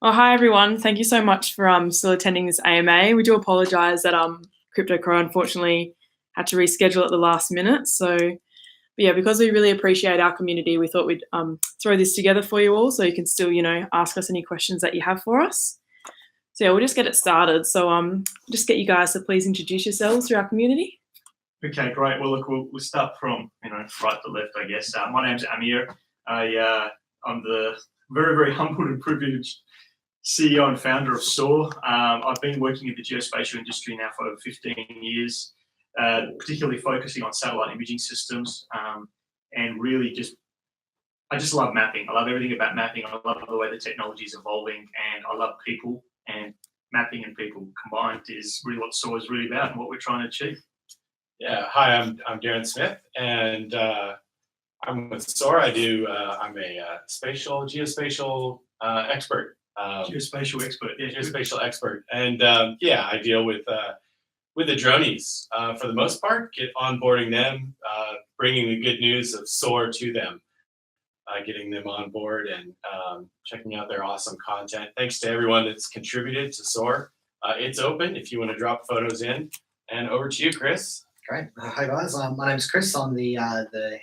Oh, hi everyone. Thank you so much for still attending this AMA. We do apologise that Crypto Crow unfortunately had to reschedule at the last minute. But yeah, because we really appreciate our community, we thought we'd throw this together for you all, so you can still, ask us any questions that you have for us. So yeah, we'll just get it started. So just get you guys to please introduce yourselves to our community. Okay, great. Well, look, we'll start from right to left, I guess. My name's Amir. I'm the very, very humbled and privileged CEO and founder of Soar. I've been working in the geospatial industry now for over 15 years, particularly focusing on satellite imaging systems, and really I just love mapping. I love everything about mapping. I love the way the technology is evolving, and I love people, and mapping and people combined is really what Soar is really about and what we're trying to achieve. Yeah, hi, I'm Darren Smith, and I'm with Soar. I'm a geospatial expert. Geospatial expert, yeah. Geospatial expert, and yeah, I deal with the dronies for the most part, onboarding them, bringing the good news of Soar to them, getting them on board, and checking out their awesome content. Thanks to everyone that's contributed to Soar. It's open if you want to drop photos in, and over to you, Chris. Great. Hi guys, my name's Chris. I'm the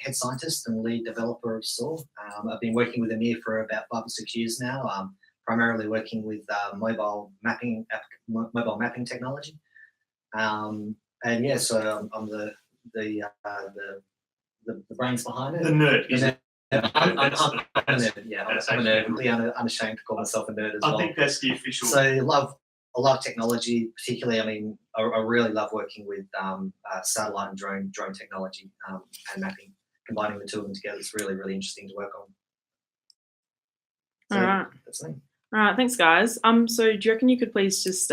head scientist and lead developer of Soar. I've been working with Amir for about 5 or 6 years now. Primarily working with mobile mapping technology, and yeah, so I'm the brains behind it. The nerd. I'm a nerd. Yeah, I'm a nerd. Really unashamed to call myself a nerd as well. I think that's the official. So I love technology, particularly. I mean, I really love working with satellite and drone technology and mapping. Combining the two of them together is really, really interesting to work on. So, all right. That's me. All right, thanks guys. So do you reckon you could please just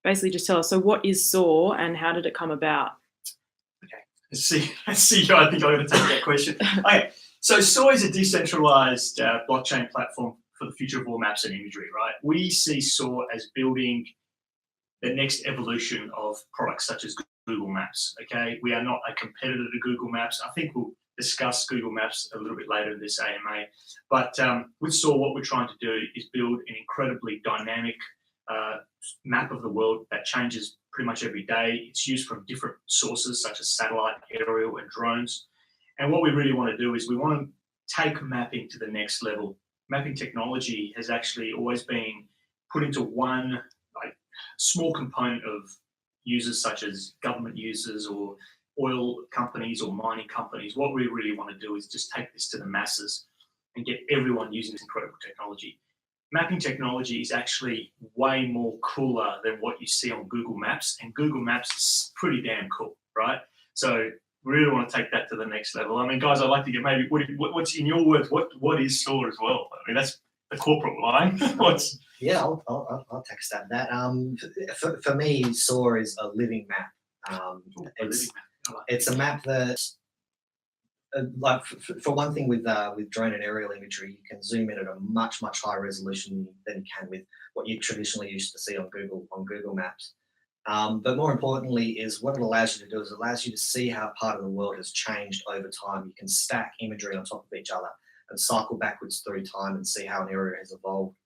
basically just tell us, so what is Soar and how did it come about? Okay, let's see. I think I'm going to take that question. Okay, so Soar is a decentralized blockchain platform for the future of all maps and imagery, right? We see Soar as building the next evolution of products such as Google Maps, okay? We are not a competitor to Google Maps. I think we'll discuss Google Maps a little bit later in this AMA. But with Soar, what we're trying to do is build an incredibly dynamic map of the world that changes pretty much every day. It's used from different sources such as satellite, aerial, and drones. And what we really want to do is we want to take mapping to the next level. Mapping technology has actually always been put into one small component of users such as government users or oil companies or mining companies. What we really want to do is just take this to the masses and get everyone using this incredible technology. Mapping technology is actually way more cooler than what you see on Google Maps, and Google Maps is pretty damn cool, right? So we really want to take that to the next level. I mean, guys, I'd like to get maybe what's in your words, what is Soar as well? I mean, that's the corporate line. Yeah, I'll take a stab at that. For me, Soar is a living map. It's a map that, for one thing, with drone and aerial imagery, you can zoom in at a much higher resolution than you can with what you traditionally used to see on Google Maps. But more importantly, is what it allows you to do is it allows you to see how part of the world has changed over time. You can stack imagery on top of each other and cycle backwards through time and see how an area has evolved.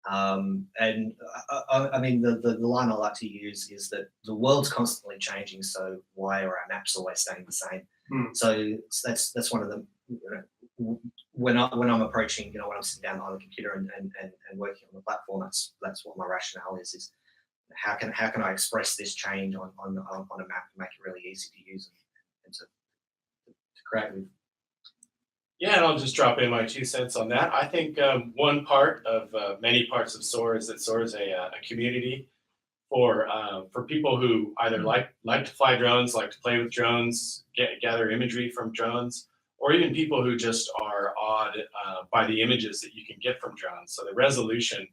I mean, the line I like to use is that the world's constantly changing, so why are our maps always staying the same? So that's one of the, when I'm approaching, when I'm sitting down on the computer and working on the platform, that's what my rationale is how can I express this change on a map and make it really easy to use and to create with. Yeah, and I'll just drop in my 2 cents on that. I think one part of many parts of Soar is that Soar is a community for people who either like to fly drones, like to play with drones, gather imagery from drones, or even people who just are awed by the images that you can get from drones. So the resolution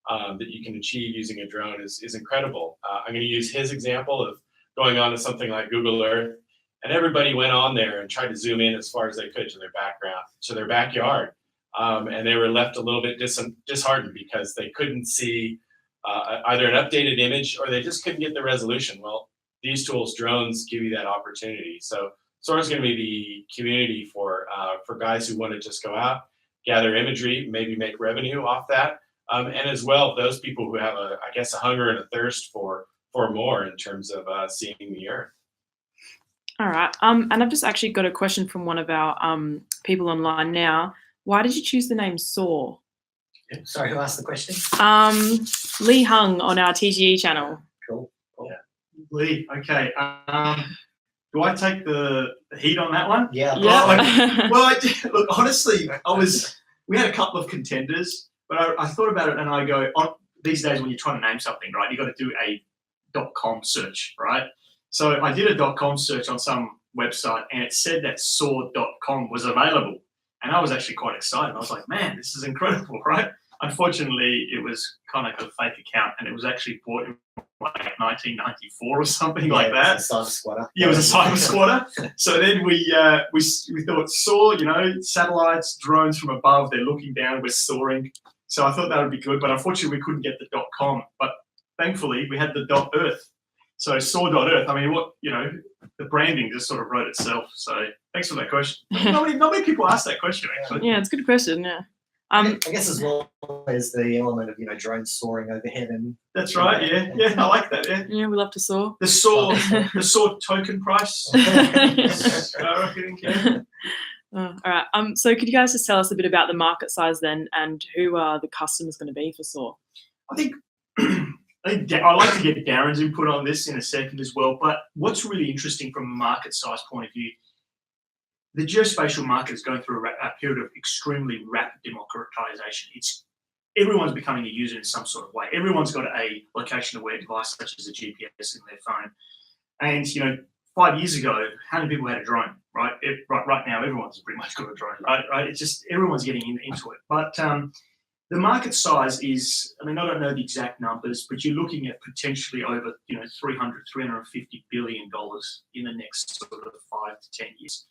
that you can achieve using a drone is incredible. I'm going to use his example of going on to something like Google Earth. And everybody went on there and tried to zoom in as far as they could to their backyard. And they were left a little bit disheartened because they couldn't see either an updated image or they just couldn't get the resolution. Well, these tools, drones, give you that opportunity. So Soar is going to be the community for guys who want to just go out, gather imagery, maybe make revenue off that, and as well those people who have a hunger and a thirst for more in terms of seeing the Earth. All right. And I've just actually got a question from one of our people online now. Why did you choose the name Soar? Sorry, who asked the question? Lee Hung on our TGE channel. Cool. Yeah. Lee, okay. Do I take the heat on that one? Yeah. Yeah. Look, honestly, we had a couple of contenders, but I thought about it and I go, these days when you're trying to name something, right, you got to do a .com search, right? So I did a .com search on some website and it said that soar.com was available. And I was actually quite excited. I was like, man, this is incredible, right? Unfortunately, it was kind of a fake account and it was actually bought in like 1994 or something like that. It was a cyber squatter. Yeah, it was a cyber squatter. So then we thought Soar, satellites, drones from above, they're looking down, we're soaring. So I thought that would be good, but unfortunately we couldn't get the .com. But thankfully we had the .earth. So soar.earth. I mean, the branding just sort of wrote itself. So thanks for that question. Not many people ask that question actually. Yeah, it's a good question. Yeah. I guess as well as the element of drones soaring overhead and. That's right. Yeah, I like that. Yeah. Yeah, we love to soar. The Soar token price. I reckon, yeah. All right. So could you guys just tell us a bit about the market size then, and who are the customers going to be for Soar? I think I'd like to get Darren's input on this in a second as well. But what's really interesting from a market size point of view, the geospatial market is going through a period of extremely rapid democratization. Everyone's becoming a user in some sort of way. Everyone's got a location-aware device such as a GPS in their phone. And 5 years ago, how many people had a drone? Right, right now, everyone's pretty much got a drone. Right. It's just everyone's getting into it. But the market size is, I mean, I don't know the exact numbers, but you're looking at potentially over, $350 billion in the next sort of 5 to 10 years.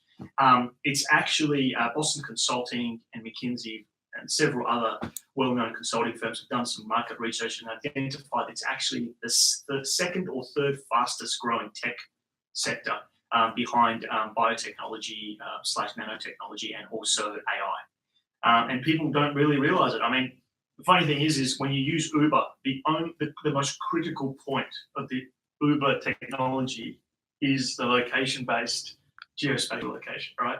It's actually Boston Consulting and McKinsey and several other well-known consulting firms have done some market research and identified it's actually the second or third fastest growing tech sector behind biotechnology / nanotechnology and also AI. And people don't really realize it. I mean, the funny thing is when you use Uber, the most critical point of the Uber technology is the location-based geospatial location, right?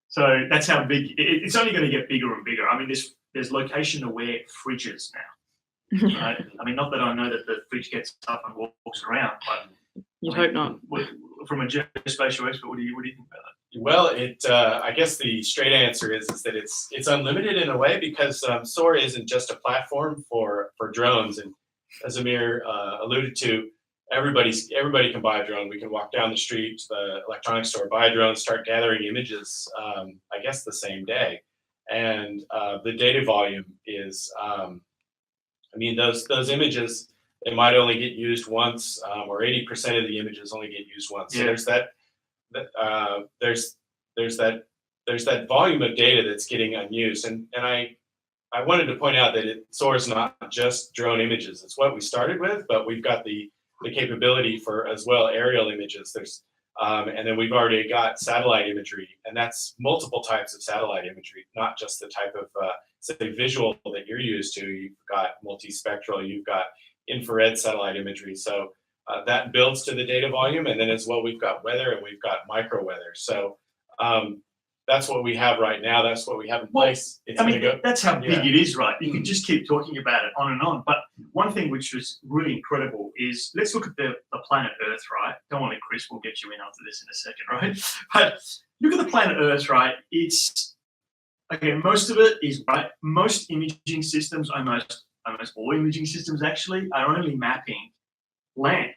So that's how big it's only going to get bigger and bigger. I mean, there's location-aware fridges now, right? I mean, not that I know that the fridge gets up and walks around, but You'd hope not. From a geospatial expert, what do you think about that? Well, I guess the straight answer is that it's unlimited in a way because Soar isn't just a platform for drones, and as Amir alluded to, everybody can buy a drone. We can walk down the street to the electronics store, buy a drone, start gathering images. I guess the same day, and the data volume is. I mean, those images, they might only get used once, or 80% of the images only get used once. Yeah. So there's that volume of data that's getting unused, and I wanted to point out that Soar is not just drone images. It's what we started with, but we've got the capability for as well aerial images. There's and then we've already got satellite imagery, and that's multiple types of satellite imagery, not just the type of say visual that you're used to. You've got multispectral, you've got infrared satellite imagery. So that builds to the data volume, and then as well we've got weather and we've got micro weather. So that's what we have right now. That's what we have in place. I mean, that's how big it is, right? You can just keep talking about it on and on. But one thing which was really incredible is, let's look at the planet Earth, right? Don't worry, Chris, we'll get you in after this in a second, right? But look at the planet Earth, right? It's, okay, most of it is, right? Most imaging systems, almost all imaging systems actually, are only mapping land.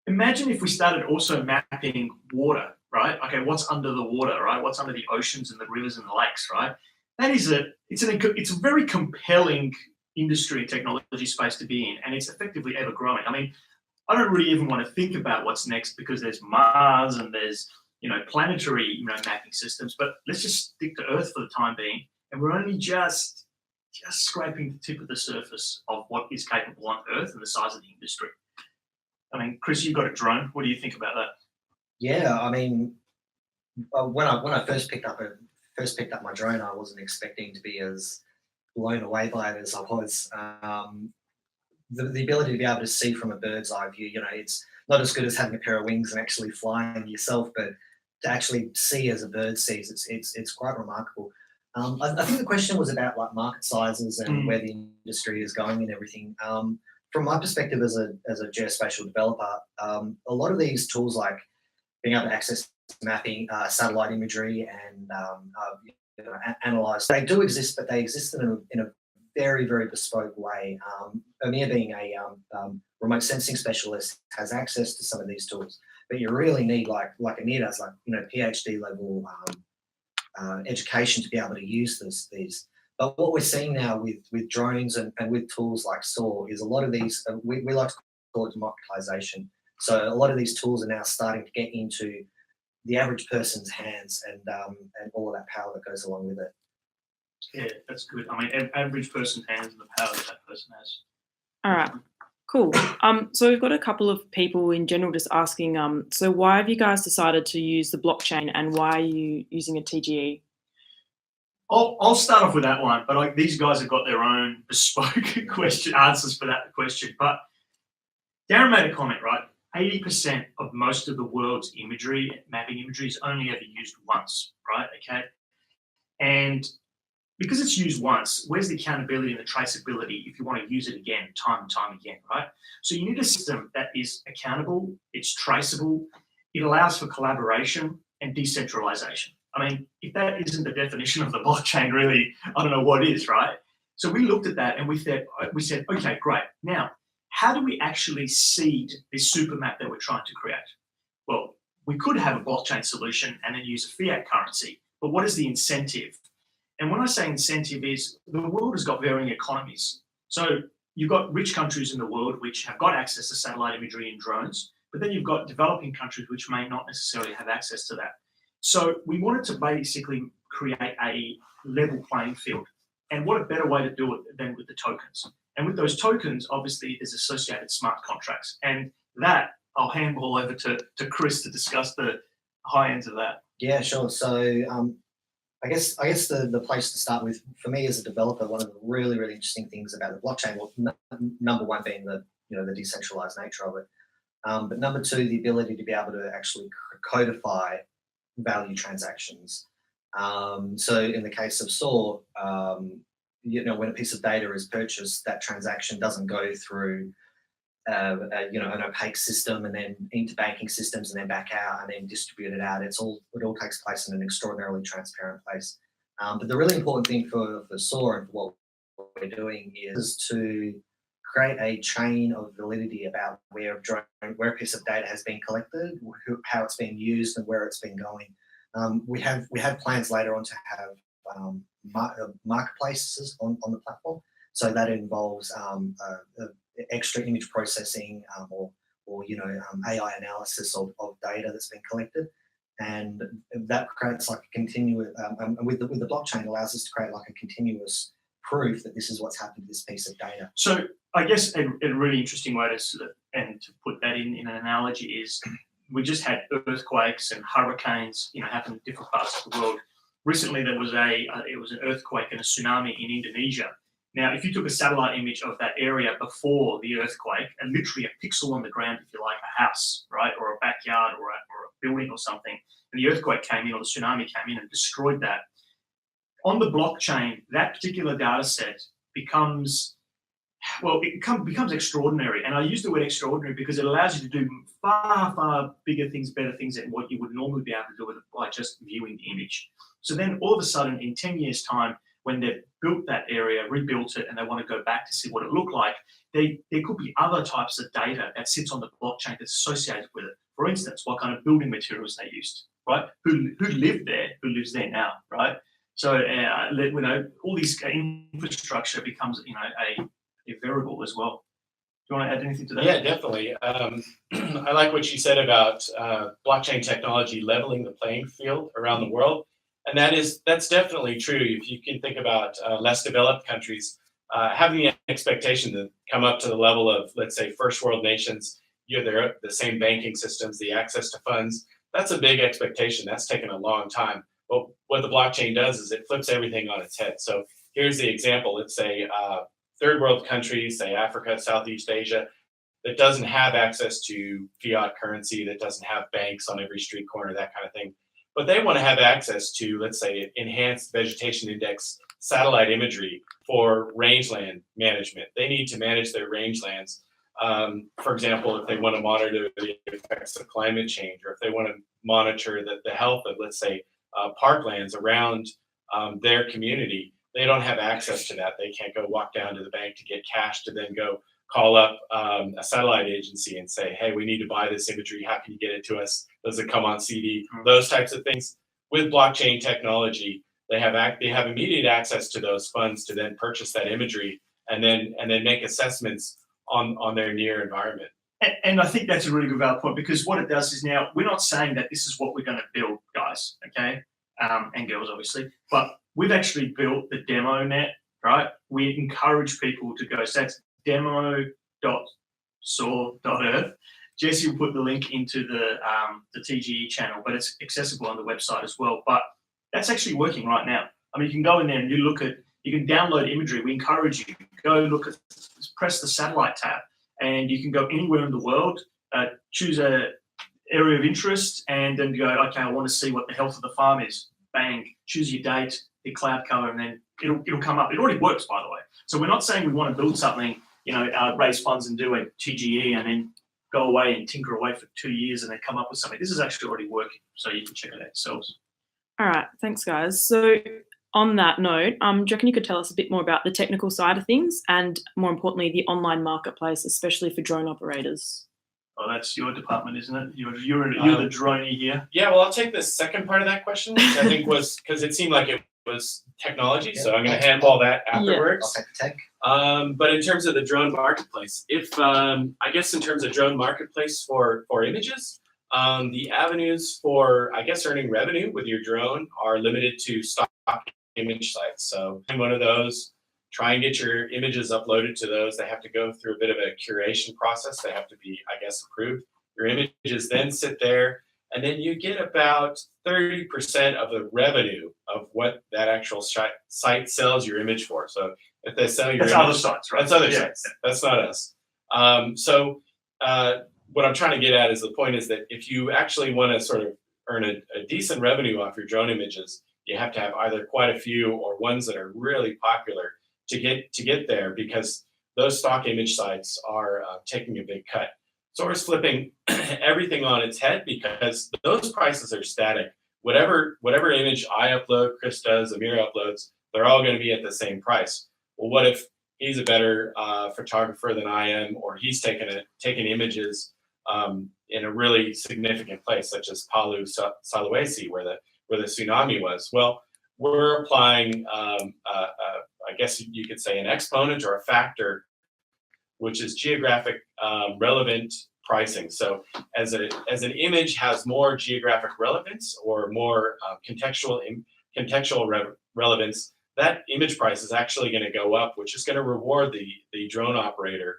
Imagine if we started also mapping water, right? Okay, what's under the water, right? What's under the oceans and the rivers and the lakes, right? That is it's a very compelling industry and technology space to be in, and it's effectively ever growing. I mean, I don't really even want to think about what's next because there's Mars and there's planetary mapping systems, but let's just stick to Earth for the time being, and we're only just scraping the tip of the surface of what is capable on Earth and the size of the industry. I mean, Chris, you've got a drone. What do you think about that? Yeah, I mean, when I first picked up my drone, I wasn't expecting to be as blown away by it as I was. The ability to be able to see from a bird's eye view, it's not as good as having a pair of wings and actually flying yourself, but to actually see as a bird sees, it's quite remarkable. I think the question was about like market sizes and where the industry is going and everything. From my perspective as a geospatial developer, a lot of these tools like being able to access mapping, satellite imagery, and analyze, they do exist, but they exist in a very, very bespoke way. Amir, being a remote sensing specialist, has access to some of these tools, but you really need like Amir does, PhD level education to be able to use these. But what we're seeing now with drones and with tools like Soar is a lot of these, we like to call it democratization. So a lot of these tools are now starting to get into the average person's hands, and all of that power that goes along with it. Yeah, that's good. I mean, average person's hands and the power that person has. All right, cool. So we've got a couple of people in general just asking, so why have you guys decided to use the blockchain, and why are you using a TGE? I'll start off with that one, but these guys have got their own bespoke answers for that question. But Darren made a comment, right? 80% of most of the world's imagery, mapping imagery, is only ever used once, right? Okay. And because it's used once, where's the accountability and the traceability if you want to use it again, time and time again, right? So you need a system that is accountable, it's traceable, it allows for collaboration and decentralization. I mean, if that isn't the definition of the blockchain, really, I don't know what is, right? So we looked at that and we said, okay, great. Now, how do we actually seed this super map that we're trying to create? Well, we could have a blockchain solution and then use a fiat currency, but what is the incentive? And when I say incentive is the world has got varying economies. So you've got rich countries in the world which have got access to satellite imagery and drones, but then you've got developing countries which may not necessarily have access to that. So we wanted to basically create a level playing field. And what a better way to do it than with the tokens. And with those tokens, obviously, there's associated smart contracts. And that, I'll handball over to Chris to discuss the high ends of that. Yeah, sure. So I guess the place to start with, for me as a developer, one of the really, really interesting things about the blockchain, well, number one being the decentralized nature of it, but number two, the ability to be able to actually codify value transactions. So in the case of Soar, when a piece of data is purchased, that transaction doesn't go through an opaque system and then into banking systems and then back out and then distribute it out. It all takes place in an extraordinarily transparent place. But the really important thing for Soar and for what we're doing is to create a chain of validity about where a piece of data has been collected, how it's been used, and where it's been going. We have plans later on to have marketplaces on the platform. So that involves extra image processing or AI analysis of data that's been collected, and that creates like a continuous. And with the blockchain, allows us to create like a continuous proof that this is what's happened to this piece of data. So I guess a really interesting way to put that in an analogy is we just had earthquakes and hurricanes, happen in different parts of the world. Recently, there was it was an earthquake and a tsunami in Indonesia. Now, if you took a satellite image of that area before the earthquake, and literally a pixel on the ground, if you like, a house, right, or a backyard or a building or something, and the earthquake came in or the tsunami came in and destroyed that, on the blockchain, that particular data set becomes extraordinary. And I use the word extraordinary because it allows you to do far, far bigger things, better things than what you would normally be able to do by just viewing the image. So then all of a sudden, in 10 years' time, when they've built that area, rebuilt it, and they want to go back to see what it looked like, there could be other types of data that sits on the blockchain that's associated with it. For instance, what kind of building materials they used, right? Who lived there, who lives there now, right? So, all these infrastructure becomes, a variable as well. Do you want to add anything to that? Yeah, definitely. I like what you said about blockchain technology leveling the playing field around the world. And that's definitely true. If you can think about less developed countries, having the expectation to come up to the level of, let's say, first world nations, they're the same banking systems, the access to funds, that's a big expectation. That's taken a long time. But what the blockchain does is it flips everything on its head. So here's the example. Let's say third world countries, say Africa, Southeast Asia, that doesn't have access to fiat currency, that doesn't have banks on every street corner, that kind of thing. But they want to have access to, let's say, enhanced vegetation index satellite imagery for rangeland management. They need to manage their rangelands. For example, if they want to monitor the effects of climate change, or if they want to monitor the health of, let's say, parklands around their community, they don't have access to that. They can't go walk down to the bank to get cash to then go call up a satellite agency and say, hey, we need to buy this imagery. How can you get it to us? Does it come on CD? Those types of things. With blockchain technology, they have immediate access to those funds to then purchase that imagery and then make assessments on their near environment. And I think that's a really good valid point, because what it does is, now we're not saying that this is what we're going to build, guys, okay, and girls obviously, but we've actually built the demo net, right? We encourage people to go, so that's demo.soar.earth. Jessie will put the link into the TGE channel, but it's accessible on the website as well. But that's actually working right now. I mean, you can go in there and you can download imagery. We encourage you, go look at, press the satellite tab, and you can go anywhere in the world, choose a area of interest, and then go, okay, I want to see what the health of the farm is. Bang, choose your date, your cloud cover, and then it'll come up. It already works, by the way. So we're not saying we want to build something, raise funds and do a TGE and then go away and tinker away for 2 years and then come up with something. This is actually already working, so you can check it out yourselves. All right, thanks, guys. So on that note, do you reckon you could tell us a bit more about the technical side of things, and more importantly, the online marketplace, especially for drone operators? Oh, that's your department, isn't it? You're the droney here. Yeah, well, I'll take the second part of that question, which I think was, because it seemed like it was technology, so I'm going to handball that afterwards. I'll take the tech. But in terms of the drone marketplace, I guess in terms of drone marketplace for images, the avenues for, I guess, earning revenue with your drone are limited to stock image sites. So in one of those, try and get your images uploaded to those. They have to go through a bit of a curation process. They have to be, I guess, approved. Your images then sit there, and then you get about 30% of the revenue of what that actual site sells your image for. So if they sell your image, other sites, right? That's other sites. That's not us. What I'm trying to get at is, the point is that if you actually want to sort of earn a decent revenue off your drone images, you have to have either quite a few or ones that are really popular to get there, because those stock image sites are taking a big cut. Soar is flipping everything on its head, because those prices are static. Whatever image I upload, Chris does, Amir uploads, they're all going to be at the same price. Well, what if he's a better photographer than I am, or he's taken images in a really significant place, such as Palu, Sulawesi, where the tsunami was? Well, we're applying, I guess you could say, an exponent or a factor, which is geographic relevant pricing. So as an image has more geographic relevance or more contextual relevance, that image price is actually going to go up, which is going to reward the drone operator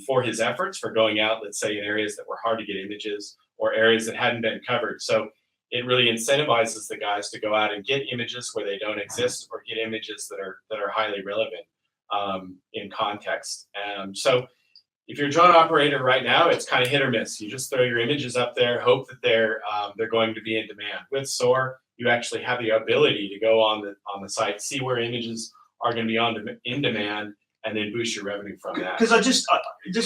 for his efforts for going out, let's say, in areas that were hard to get images or areas that hadn't been covered. So it really incentivizes the guys to go out and get images where they don't exist, or get images that are highly relevant in context. So if you're a drone operator right now, it's kind of hit or miss. You just throw your images up there, hope that they're going to be in demand. With Soar, you actually have the ability to go on the site, see where images are going to be in demand, and then boost your revenue from that. Because I just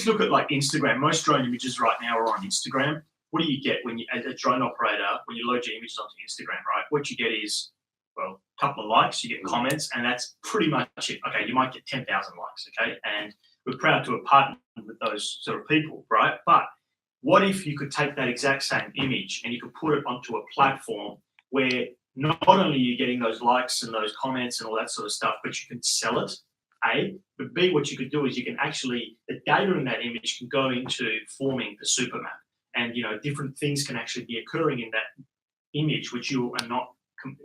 look at like Instagram. Most drone images right now are on Instagram. What do you get when you, as a drone operator, when you load your images onto Instagram, right? What you get is, well, a couple of likes, you get comments, and that's pretty much it. Okay, you might get 10,000 likes, okay? And we're proud to have partnered with those sort of people, right? But what if you could take that exact same image and you could put it onto a platform where not only are you getting those likes and those comments and all that sort of stuff, but you can sell it, A, but B, what you could do is you can actually, the data in that image can go into forming the super map. And, different things can actually be occurring in that image, which you are not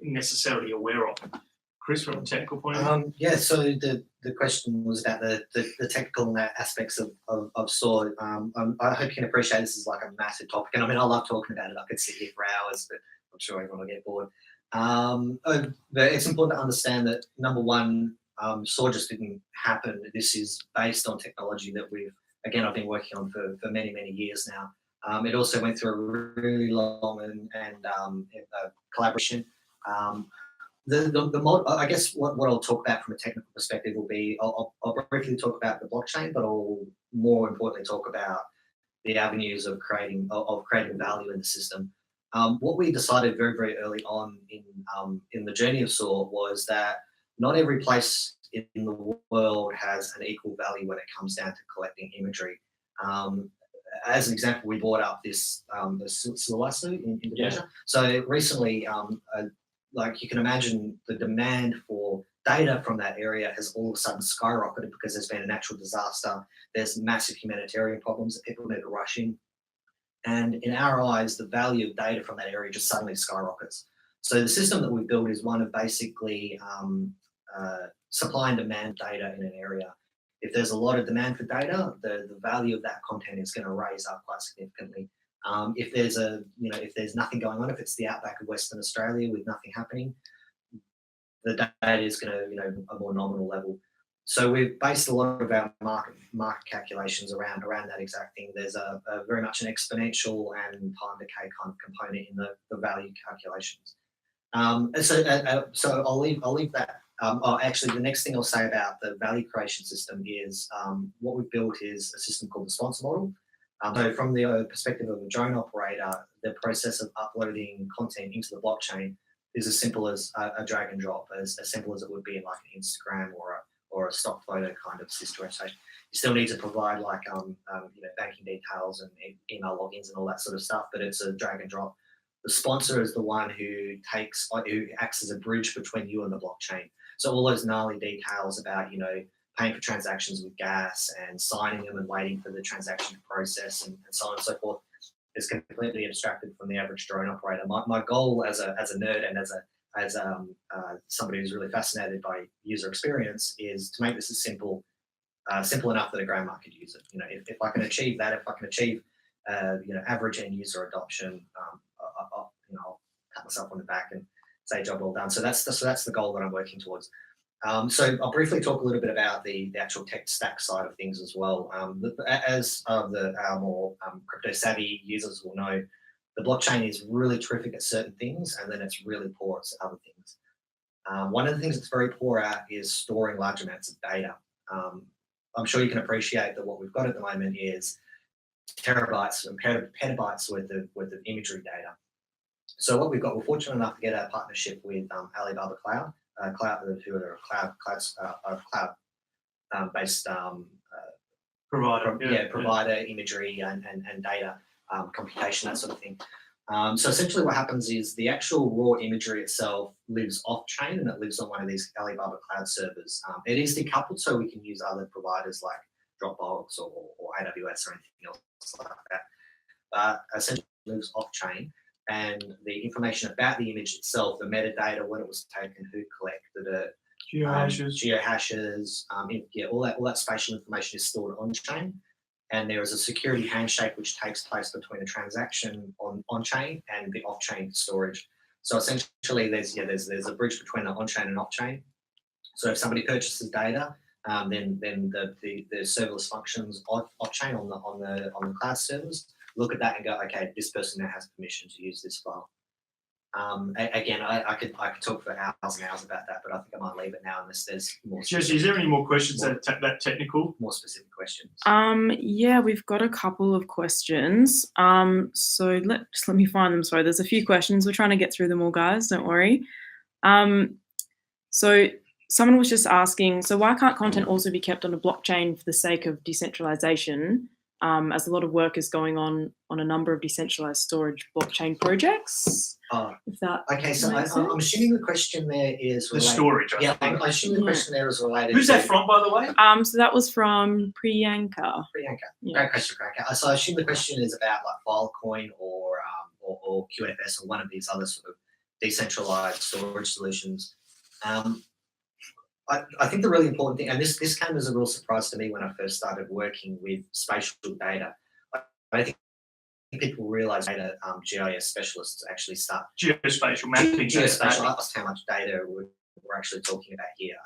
necessarily aware of. Chris, from a technical point of view? Yeah, so the question was about the technical aspects of Soar. I hope you can appreciate this is like a massive topic. And I mean, I love talking about it. I could sit here for hours, but I'm sure everyone will get bored. But it's important to understand that, number one, SOAR just didn't happen. This is based on technology that I've been working on for many, many years now. It also went through a really long and collaboration. The mod, I guess what I'll talk about from a technical perspective will be, I'll briefly talk about the blockchain, but I'll more importantly talk about the avenues of creating value in the system. What we decided very, very early on in the journey of SOAR was that not every place in the world has an equal value when it comes down to collecting imagery. As an example, we brought up this the Sulawesi in Indonesia. So recently, like you can imagine, the demand for data from that area has all of a sudden skyrocketed because there's been a natural disaster. There's massive humanitarian problems that people need to rush in. And in our eyes, the value of data from that area just suddenly skyrockets. So the system that we've built is one of basically supply and demand data in an area. If there's a lot of demand for data, the value of that content is going to raise up quite significantly. If there's nothing going on, if it's the outback of Western Australia with nothing happening, the data is going to, a more nominal level. So we've based a lot of our market calculations around that exact thing. There's a very much an exponential and time decay kind of component in the value calculations. So I'll leave that. Actually, the next thing I'll say about the value creation system is what we've built is a system called the sponsor model. So from the perspective of a drone operator, the process of uploading content into the blockchain is as simple as a drag and drop, as simple as it would be in like an Instagram or a stock photo kind of situation. You still need to provide like banking details and email logins and all that sort of stuff, but it's a drag and drop. The sponsor is the one who acts as a bridge between you and the blockchain. So all those gnarly details about paying for transactions with gas and signing them and waiting for the transaction to process and so on and so forth is completely abstracted from the average drone operator. My goal as a nerd and as somebody who's really fascinated by user experience is to make this as simple enough that a grandma could use it. If I can achieve that, if I can achieve average end user adoption, I'll pat myself on the back and say job well done. So that's the goal that I'm working towards. So I'll briefly talk a little bit about the actual tech stack side of things as well. As our more crypto savvy users will know, the blockchain is really terrific at certain things, and then it's really poor at other things. One of the things it's very poor at is storing large amounts of data. I'm sure you can appreciate that what we've got at the moment is terabytes and petabytes worth of imagery data. So what we've got, we're fortunate enough to get a partnership with Alibaba Cloud, who are a cloud-based provider, imagery and data computation, that sort of thing. So essentially what happens is the actual raw imagery itself lives off-chain and it lives on one of these Alibaba Cloud servers. It is decoupled, so we can use other providers like Dropbox or AWS or anything else like that. But essentially it lives off-chain, and the information about the image itself, the metadata, when it was taken, who collected it, geohashes, all that spatial information is stored on-chain. And there is a security handshake which takes place between a transaction on-chain and the off-chain storage. So essentially, there's a bridge between the on-chain and off-chain. So if somebody purchases data, then the serverless functions off-chain on the cloud servers look at that and go, okay, this person now has permission to use this file. Again, I could talk for hours and hours about that, but I think I might leave it now unless there's more. Jessie, is there any more questions that technical? More specific questions. Yeah, we've got a couple of questions. So let me find them. Sorry, there's a few questions. We're trying to get through them all, guys. Don't worry. So someone was just asking, so why can't content also be kept on a blockchain for the sake of decentralization? As a lot of work is going on a number of decentralized storage blockchain projects. Okay, so I'm assuming the question there is related. The storage. I assume the question there is related. Who's that from, by the way? So that was from Priyanka. Yeah. Great question, Priyanka. So I assume the question is about like Filecoin or QFS or one of these other sort of decentralized storage solutions. I think the really important thing, and this came as a real surprise to me when I first started working with spatial data. I think people realize data GIS specialists actually start geospatial mapping. Geospatial, that's how much data we're actually talking about here.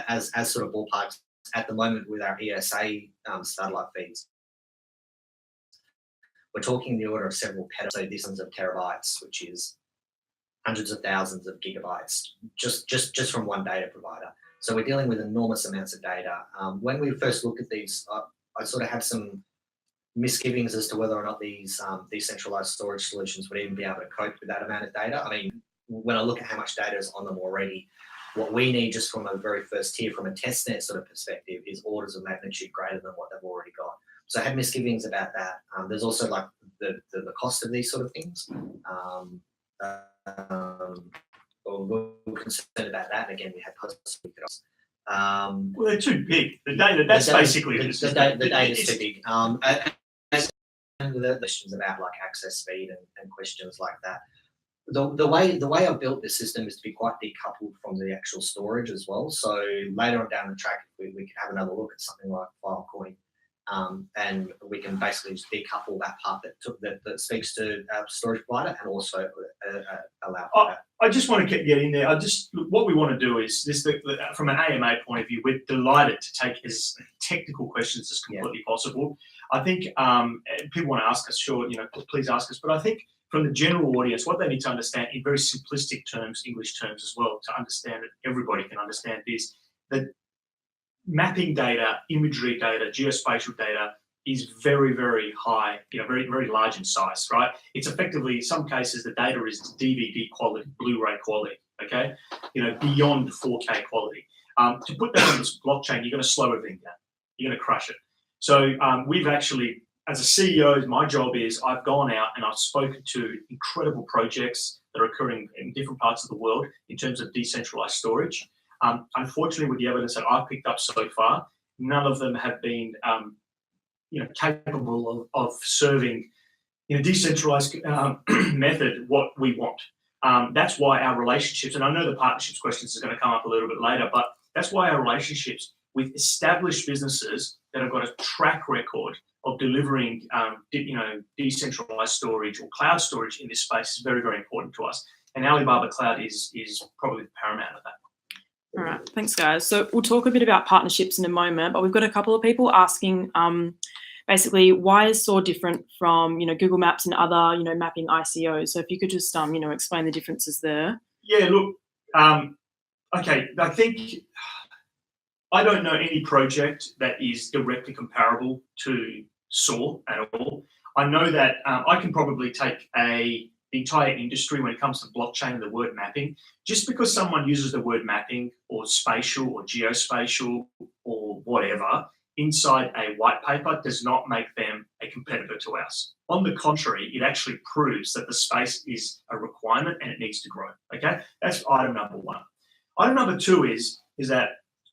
as sort of ballparks at the moment with our ESA satellite feeds, we're talking the order of several petabytes, so dozens of terabytes, which is hundreds of thousands of gigabytes just from one data provider. So we're dealing with enormous amounts of data. When we first looked at these, I sort of had some misgivings as to whether or not these decentralized storage solutions would even be able to cope with that amount of data. I mean, when I look at how much data is on them already, what we need just from a very first tier, from a testnet sort of perspective, is orders of magnitude greater than what they've already got. So I had misgivings about that. There's also like the cost of these sort of things. We're concerned about that. And again, we had possibly well, they're too big. The data, that's basically it. The data's too big. And the questions about like access speed and questions like that. The way I've built this system is to be quite decoupled from the actual storage as well. So later on down the track, we could have another look at something like Filecoin, and we can basically just decouple that part that speaks to our storage provider and also allow for that. I just want to get in there. What we want to do is this. From an AMA point of view, we're delighted to take as technical questions as completely possible. I think people want to ask us, sure, please ask us. But I think from the general audience, what they need to understand in very simplistic terms, English terms as well, to understand that everybody can understand this, that mapping data, imagery data, geospatial data is very, very high, very, very large in size, right? It's effectively, in some cases, the data is DVD quality, Blu-ray quality, okay? Beyond 4K quality. To put that on this blockchain, you're going to slow everything down. You're going to crush it. So we've actually, as a CEO, my job is I've gone out and I've spoken to incredible projects that are occurring in different parts of the world in terms of decentralized storage. Unfortunately, with the evidence that I've picked up so far, none of them have been capable of serving in a decentralized method what we want. That's why our relationships, and I know the partnerships questions is going to come up a little bit later, but that's why our relationships with established businesses that have got a track record of delivering decentralized storage or cloud storage in this space is very, very important to us. And Alibaba Cloud is probably the paramount of that. All right, thanks guys. So we'll talk a bit about partnerships in a moment, but we've got a couple of people asking basically why is SOAR different from Google Maps and other mapping ICOs. So if you could just explain the differences there. Yeah, look, okay, I think I don't know any project that is directly comparable to SOAR at all. I know that I can probably take the entire industry when it comes to blockchain and the word mapping. Just because someone uses the word mapping or spatial or geospatial or whatever inside a white paper does not make them a competitor to us. On the contrary, it actually proves that the space is a requirement and it needs to grow. Okay, that's item number one. Item number two is that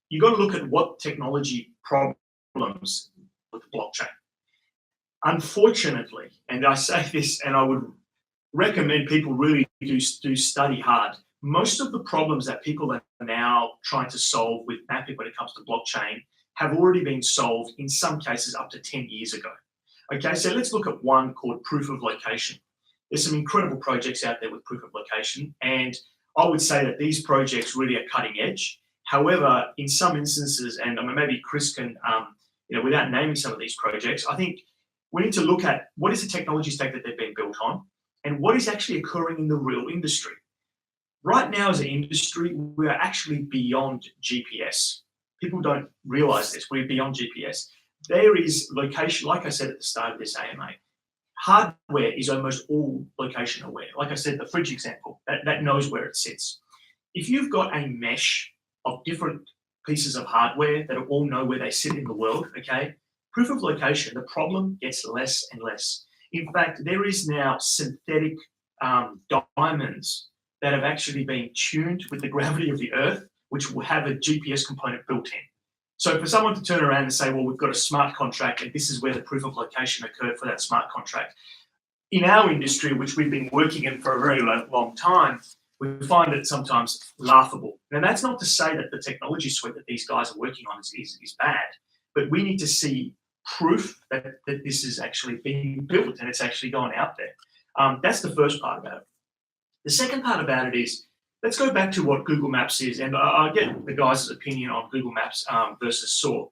you've got to look at what technology problems with the blockchain. Unfortunately, and I say this, and I would recommend people really do study hard. Most of the problems that people are now trying to solve with mapping when it comes to blockchain have already been solved in some cases up to 10 years ago. Okay, so let's look at one called proof of location. There's some incredible projects out there with proof of location, and I would say that these projects really are cutting edge. However, in some instances, and maybe Chris can, without naming some of these projects, I think we need to look at what is the technology stack that they've been built on and what is actually occurring in the real industry. Right now as an industry, we are actually beyond GPS. People don't realize this, we're beyond GPS. There is location, like I said at the start of this AMA, hardware is almost all location aware. Like I said, the fridge example, that knows where it sits. If you've got a mesh of different pieces of hardware that all know where they sit in the world, okay, proof of location, the problem gets less and less. In fact, there is now synthetic diamonds that have actually been tuned with the gravity of the Earth, which will have a GPS component built in. So for someone to turn around and say, well, we've got a smart contract and this is where the proof of location occurred for that smart contract. In our industry, which we've been working in for a very long time, we find it sometimes laughable. Now, that's not to say that the technology suite that these guys are working on is bad, but we need to see proof that this is actually being built and it's actually gone out there. That's the first part about it. The second part about it is let's go back to what Google Maps is, and I get the guys' opinion on Google Maps versus Soar.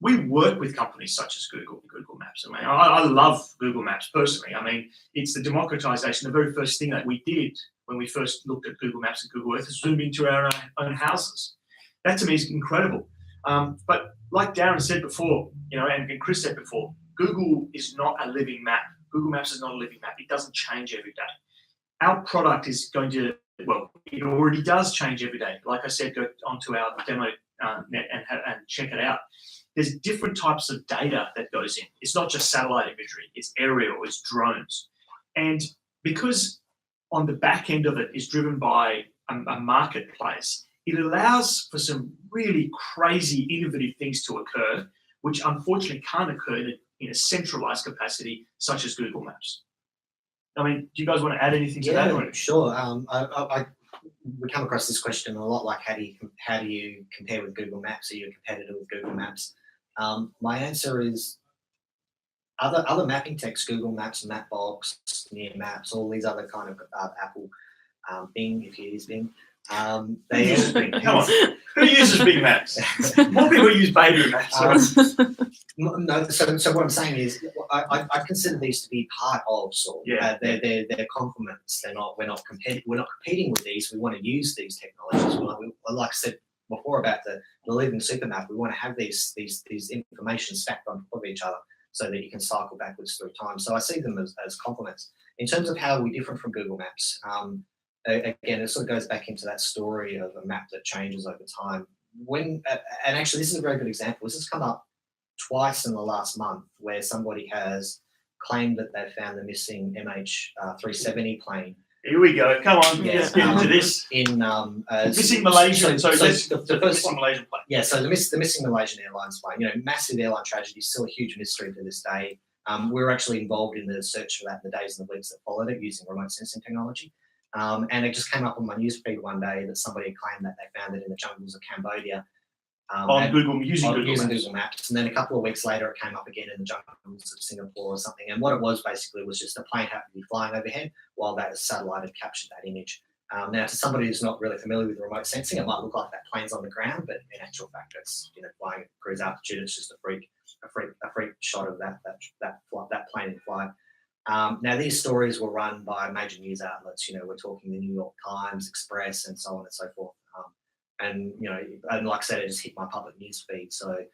We work with companies such as Google Maps. I mean, I love Google Maps personally. I mean, it's the democratization. The very first thing that we did when we first looked at Google Maps and Google Earth is zoom into our own houses. That to me is incredible. But like Darren said before, and Chris said before, Google is not a living map. Google Maps is not a living map. It doesn't change every day. Our product is going to, well, it already does change every day. Like I said, go onto our demo net and check it out. There's different types of data that goes in. It's not just satellite imagery, it's aerial, it's drones. And because on the back end of it is driven by a marketplace, it allows for some really crazy, innovative things to occur, which unfortunately can't occur in a centralized capacity such as Google Maps. I mean, do you guys want to add anything to that? Yeah, sure. We come across this question a lot, like how do you compare with Google Maps? Are you a competitor with Google Maps? My answer is other mapping techs, Google Maps, Mapbox, Near Maps, all these other kind of Apple Bing, if you use Bing. They use Bing. Come on, who uses Big Maps? More people use Baby Maps. No, so what I'm saying is, I consider these to be part of Soar. Yeah. They're complements. We're not competing with these. We want to use these technologies. Like I said before about the living super map, we want to have these information stacked on top of each other so that you can cycle backwards through time. So I see them as complements. In terms of how we're different from Google Maps, again, it sort of goes back into that story of a map that changes over time. And actually, this is a very good example. This has come up twice in the last month where somebody has claimed that they found the missing MH370 plane. Here we go. Come on, Yeah, let's get into this. In Missing Malaysian. So the missing Malaysian plane. Yeah, so the missing Malaysian Airlines plane. Massive airline tragedy, still a huge mystery to this day. We were actually involved in the search for that in the days and the weeks that followed it using remote sensing technology. And it just came up on my newsfeed one day that somebody had claimed that they found it in the jungles of Cambodia. Using Google Maps. And then a couple of weeks later, it came up again in the jungles of Singapore or something. And what it was basically was just a plane happened to be flying overhead while that satellite had captured that image. Now, to somebody who's not really familiar with remote sensing, it might look like that plane's on the ground, but in actual fact, it's flying at cruise altitude. It's just a freak shot of that plane in flight. Now, these stories were run by major news outlets. We're talking the New York Times, Express, and so on and so forth. And like I said, it just hit my public news feed. So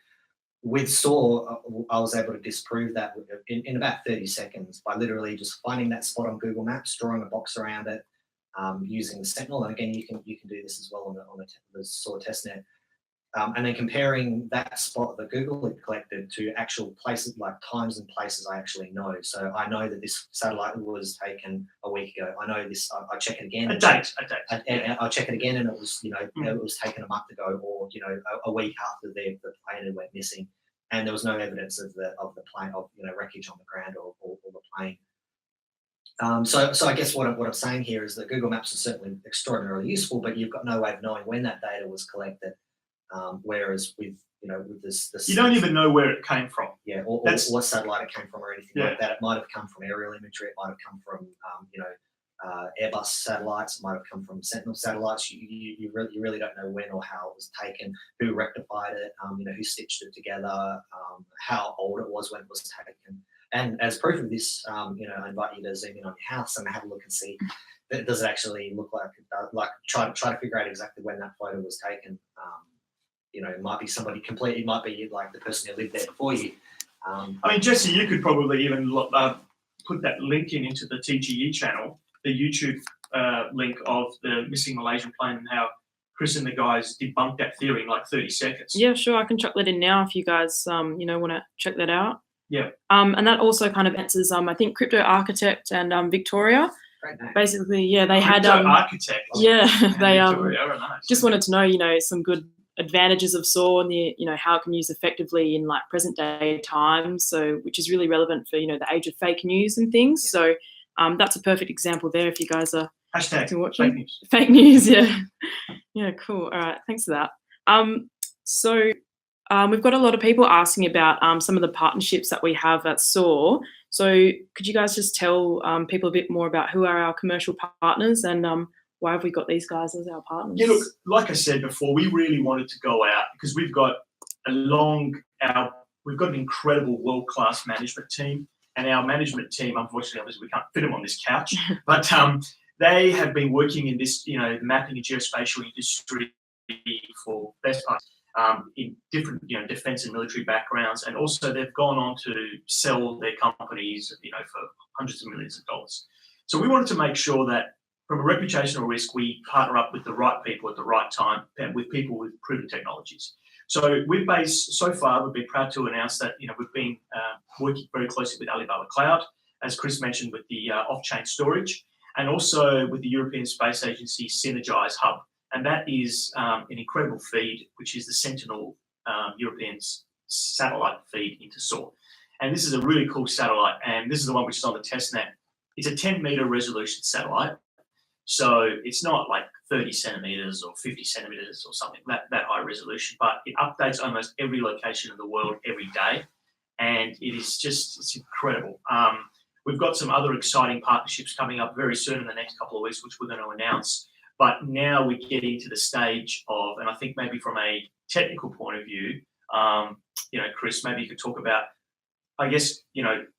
with Soar, I was able to disprove that in about 30 seconds by literally just finding that spot on Google Maps, drawing a box around it, using the Sentinel. And again, you can do this as well on the Soar testnet. And then comparing that spot that Google had collected to actual places, like times and places I actually know. So I know that this satellite was taken a week ago. I know this. I check it again. A date. I check it again, and it was, it was taken a month ago, or a week after the plane had went missing, and there was no evidence of the plane, wreckage on the ground or the plane. So I guess what I'm saying here is that Google Maps is certainly extraordinarily useful, but you've got no way of knowing when that data was collected. Whereas with this, you don't even know where it came from. Yeah, or what satellite it came from or anything like that. It might have come from aerial imagery. It might have come from Airbus satellites. It might have come from Sentinel satellites. You really don't know when or how it was taken, who rectified it, who stitched it together, how old it was when it was taken. And as proof of this, I invite you to zoom in on your house and have a look and see. Does it actually look like try to figure out exactly when that photo was taken? It might be somebody completely, it might be like the person who lived there before you. I mean, Jessie, you could probably even put that link into the TGE channel, the YouTube link of the missing Malaysian plane and how Chris and the guys debunked that theory in like 30 seconds. Yeah, sure. I can chuck that in now if you guys, want to check that out. Yeah. And that also kind of answers, I think, Crypto Architect and Victoria. Basically, yeah, they had Architect. Yeah, they Victoria, nice. just wanted to know, some good advantages of Soar and the, how it can use effectively in like present day times. So, which is really relevant for the age of fake news and things. Yeah. So, that's a perfect example there. If you guys are watching. Fake news. Fake news, yeah, yeah, cool. All right, thanks for that. We've got a lot of people asking about some of the partnerships that we have at Soar. So could you guys just tell people a bit more about who are our commercial partners and why have we got these guys as our partners? Yeah, look, like I said before, we really wanted to go out because we've got we've got an incredible world-class management team, and our management team, unfortunately, obviously we can't fit them on this couch, but they have been working in this, the mapping and geospatial industry for best part in different, defense and military backgrounds, and also they've gone on to sell their companies, for hundreds of millions of dollars. So we wanted to make sure that from a reputational risk, we partner up with the right people at the right time and with people with proven technologies. So so far, we've been proud to announce that, we've been working very closely with Alibaba Cloud, as Chris mentioned, with the off-chain storage, and also with the European Space Agency Synergize Hub. And that is an incredible feed, which is the Sentinel European satellite feed into Soar. And this is a really cool satellite, and this is the one which is on the testnet. It's a 10-meter resolution satellite. So it's not like 30 centimeters or 50 centimeters or something that high resolution, but it updates almost every location in the world every day. And it's incredible. We've got some other exciting partnerships coming up very soon in the next couple of weeks, which we're going to announce. But now we're getting to the stage of, and I think maybe from a technical point of view, Chris, maybe you could talk about, I guess,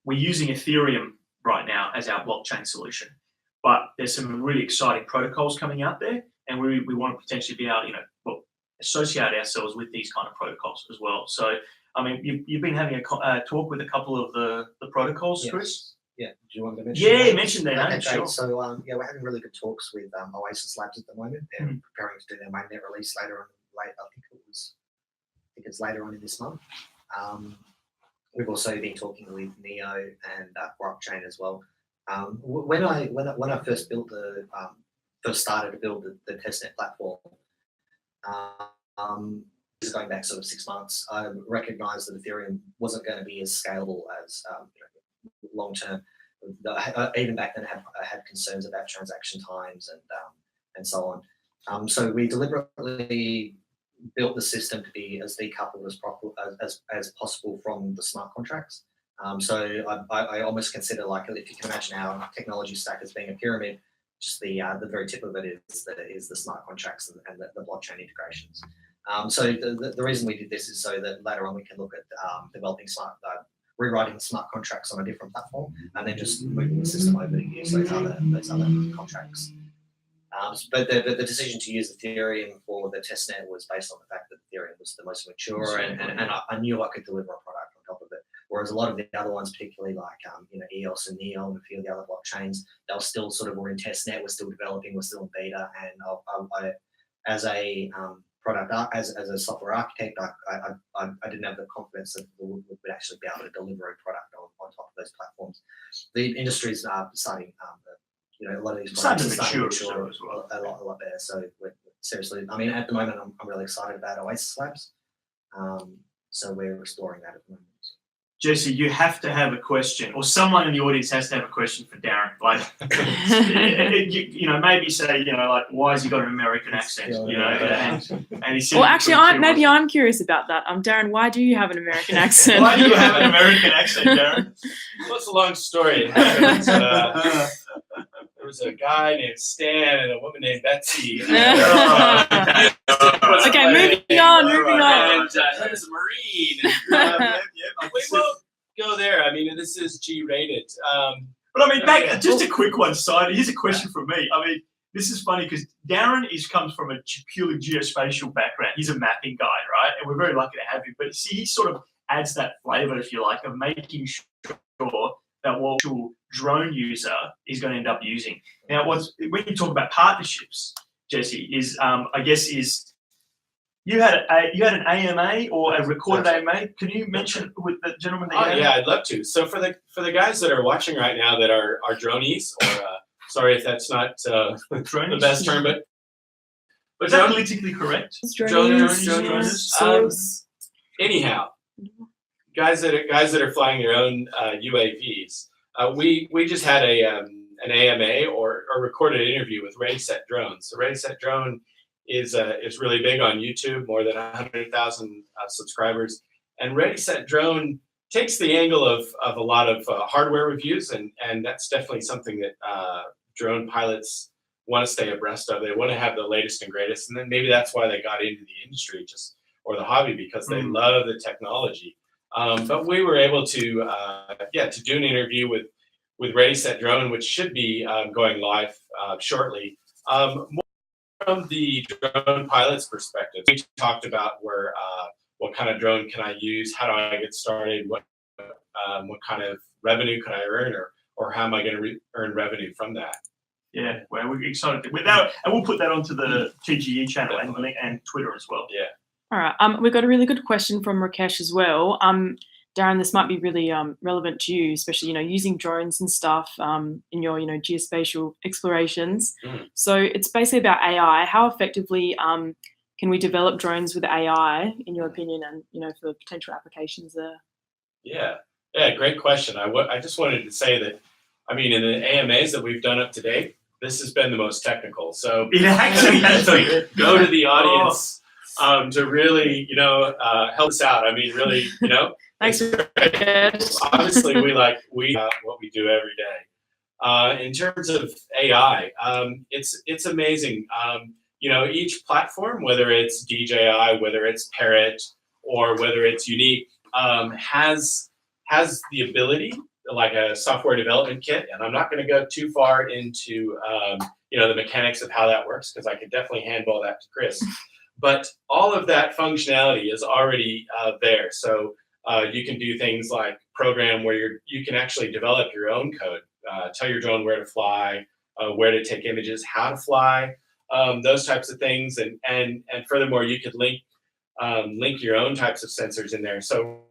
we're using Ethereum right now as our blockchain solution. But there's some really exciting protocols coming out there, and we want to potentially be able to, associate ourselves with these kind of protocols as well. So, I mean, you've been having a talk with a couple of the protocols, Yes. Chris? Yeah. Do you want to mention? Yeah, mention their Okay, name, sure. so we're having really good talks with Oasis Labs at the moment. They're preparing to do their mainnet release later on. I think it's later on in this month. We've also been talking with Neo and Blockchain as well. When I first started to build the testnet platform, this is going back sort of 6 months, I recognized that Ethereum wasn't going to be as scalable as long term. Even back then, I had concerns about transaction times and so on. So we deliberately built the system to be as decoupled as possible from the smart contracts. So I almost consider, like, if you can imagine our technology stack as being a pyramid, just the very tip of it is the smart contracts and the blockchain integrations. So the reason we did this is so that later on we can look at developing rewriting smart contracts on a different platform, and then just moving the system over to use those other contracts. But the decision to use Ethereum for the testnet was based on the fact that Ethereum was the most mature, and I knew I could deliver a product on top of it. Whereas a lot of the other ones, particularly like EOS and Neo and a few of the other blockchains, they were still were in testnet, we're still developing, we're still in beta. And I as a product as a software architect, I didn't have the confidence that we would actually be able to deliver a product on top of those platforms. The industry is starting. A lot of these products are starting to mature as well. a lot better. So seriously, I mean, at the moment, I'm really excited about Oasis Labs. So we're exploring that at the moment. Jessie, you have to have a question, or someone in the audience has to have a question for Darren. Like, maybe say, like, why has he got an American accent? And he said, well, actually, I'm curious about that. Darren, why do you have an American accent? Why do you have an American accent, Darren? Well, it's a long story. There was a guy named Stan and a woman named Betsy. Okay, moving on. And there's a Marine. We won't go there. I mean, this is G-rated. But I mean, just a quick one side. Here's a question from me. I mean, this is funny because Darren comes from a purely geospatial background. He's a mapping guy, right? And we're very lucky to have him. But see, he sort of adds that flavor, if you like, of making sure that what actual drone user is going to end up using. Now, when you talk about partnerships, Jessie, you had an AMA or a recorded AMA. Can you mention with the gentleman that yeah, I'd love to. So for the guys that are watching right now that are dronies, or sorry if that's not the best term, but is that politically correct? Droners. Anyhow, guys that are flying their own UAVs. We just had an AMA or a recorded interview with Ready Set Drone. So Ready Set Drone is really big on YouTube, more than 100,000 subscribers. And Ready Set Drone takes the angle of a lot of hardware reviews, and that's definitely something that drone pilots want to stay abreast of. They want to have the latest and greatest, and then maybe that's why they got into the industry or the hobby, because they love the technology. But we were able to to do an interview with Ready Set Drone, which should be going live shortly. More from the drone pilot's perspective, we talked about what kind of drone can I use, how do I get started, what kind of revenue can I earn, or how am I going to earn revenue from that? Yeah, well, we're excited with that, and we'll put that onto the TGE channel and Twitter as well. Yeah. All right. We've got a really good question from Rakesh as well. Darren, this might be really relevant to you, especially using drones and stuff in your geospatial explorations. So it's basically about AI. How effectively can we develop drones with AI, in your opinion, and for potential applications there? Yeah, great question. I just wanted to say that, I mean, in the AMAs that we've done up to date, this has been the most technical. So it actually has been. Go to the audience to really, help us out. I mean, really, Thanks. Obviously, we what we do every day. In terms of AI, it's amazing. Each platform, whether it's DJI, whether it's Parrot, or whether it's Unique, has the ability, like a software development kit. And I'm not going to go too far into the mechanics of how that works, because I could definitely handball that to Chris. But all of that functionality is already there. So you can do things like program where you can actually develop your own code, tell your drone where to fly, where to take images, how to fly, those types of things. And furthermore, you could link your own types of sensors in there. So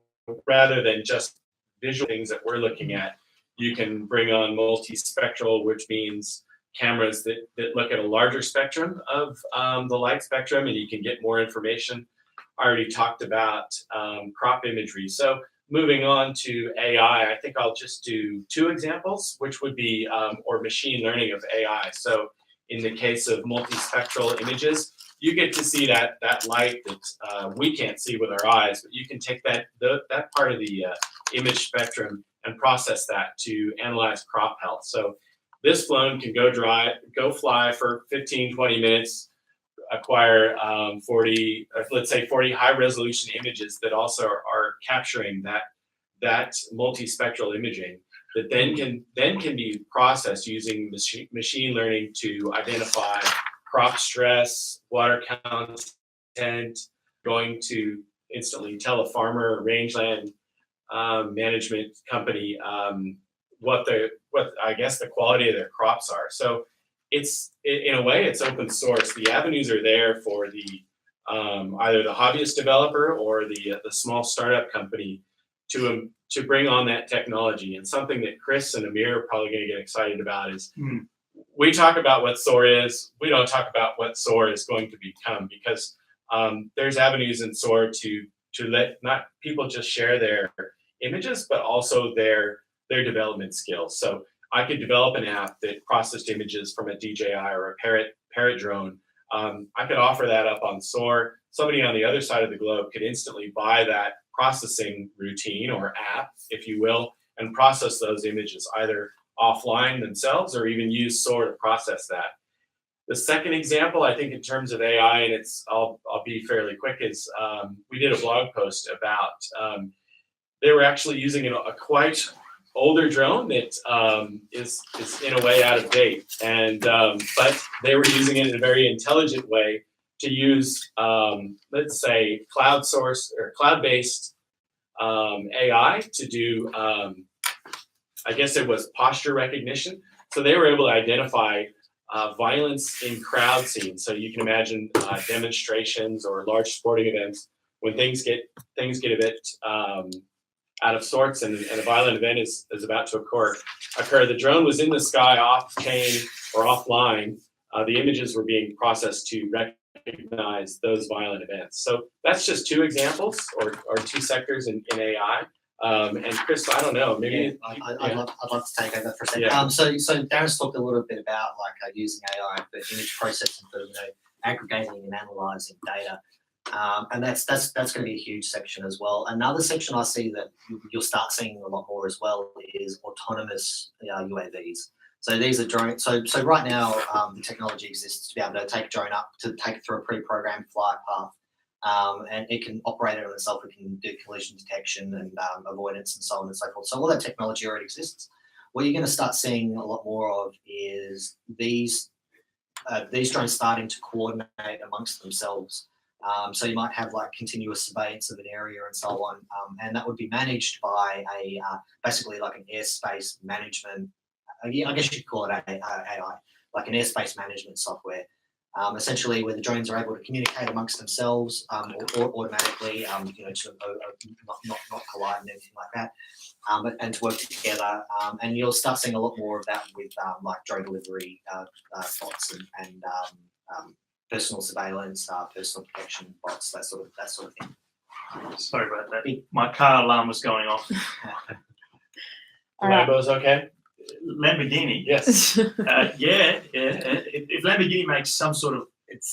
rather than just visual things that we're looking at, you can bring on multispectral, which means cameras that look at a larger spectrum of the light spectrum, and you can get more information. I already talked about crop imagery. So moving on to AI, I think I'll just do two examples, which would be, or machine learning of AI. So in the case of multispectral images, you get to see that light that we can't see with our eyes, but you can take that part of the image spectrum and process that to analyze crop health. So this drone can go fly for 15, 20 minutes, acquire 40 high resolution images that also are capturing that multispectral imaging, that then can be processed using machine learning to identify crop stress, water content, going to instantly tell a farmer or rangeland management company what I guess the quality of their crops are. So it's, in a way, it's open source. The avenues are there for the either the hobbyist developer or the small startup company to bring on that technology. And something that Chris and Amir are probably going to get excited about is we talk about what Soar is. We don't talk about what Soar is going to become, because there's avenues in Soar to let not people just share their images, but also their development skills. So I could develop an app that processed images from a DJI or a Parrot drone. I could offer that up on Soar. Somebody on the other side of the globe could instantly buy that processing routine or app, if you will, and process those images either offline themselves or even use Soar to process that. The second example, I think, in terms of AI, and I'll be fairly quick, is we did a blog post about they were actually using a quite older drone that is in a way out of date, and but they were using it in a very intelligent way to use, let's say, cloud-based AI to do, I guess it was posture recognition. So they were able to identify violence in crowd scenes. So you can imagine demonstrations or large sporting events when things get a bit out of sorts and a violent event is about to occur. The drone was in the sky, off chain or offline. The images were being processed to recognize those violent events. So that's just two examples or two sectors in AI. And Chris, I don't know, maybe I'd love to take over for a second. Yeah. So Darren's talked a little bit about using AI for image processing, for aggregating and analysing data. And that's going to be a huge section as well. Another section I see that you'll start seeing a lot more as well is autonomous UAVs. So these are drones. So right now, the technology exists to be able to take a drone up, to take it through a pre-programmed flight path, and it can operate it on itself. It can do collision detection and avoidance and so on and so forth. So all that technology already exists. What you're going to start seeing a lot more of is these drones starting to coordinate amongst themselves. So you might have like continuous surveillance of an area and so on, and that would be managed by a basically like an airspace management. I guess you could call it AI, like an airspace management software. Essentially, where the drones are able to communicate amongst themselves or automatically, to not collide and everything like that, and to work together. And you'll start seeing a lot more of that with like drone delivery bots and personal surveillance, personal protection bots, that sort of thing. Sorry about that. My car alarm was going off. Lambo's okay? Lamborghini. Yes. Yeah. If Lamborghini makes some sort of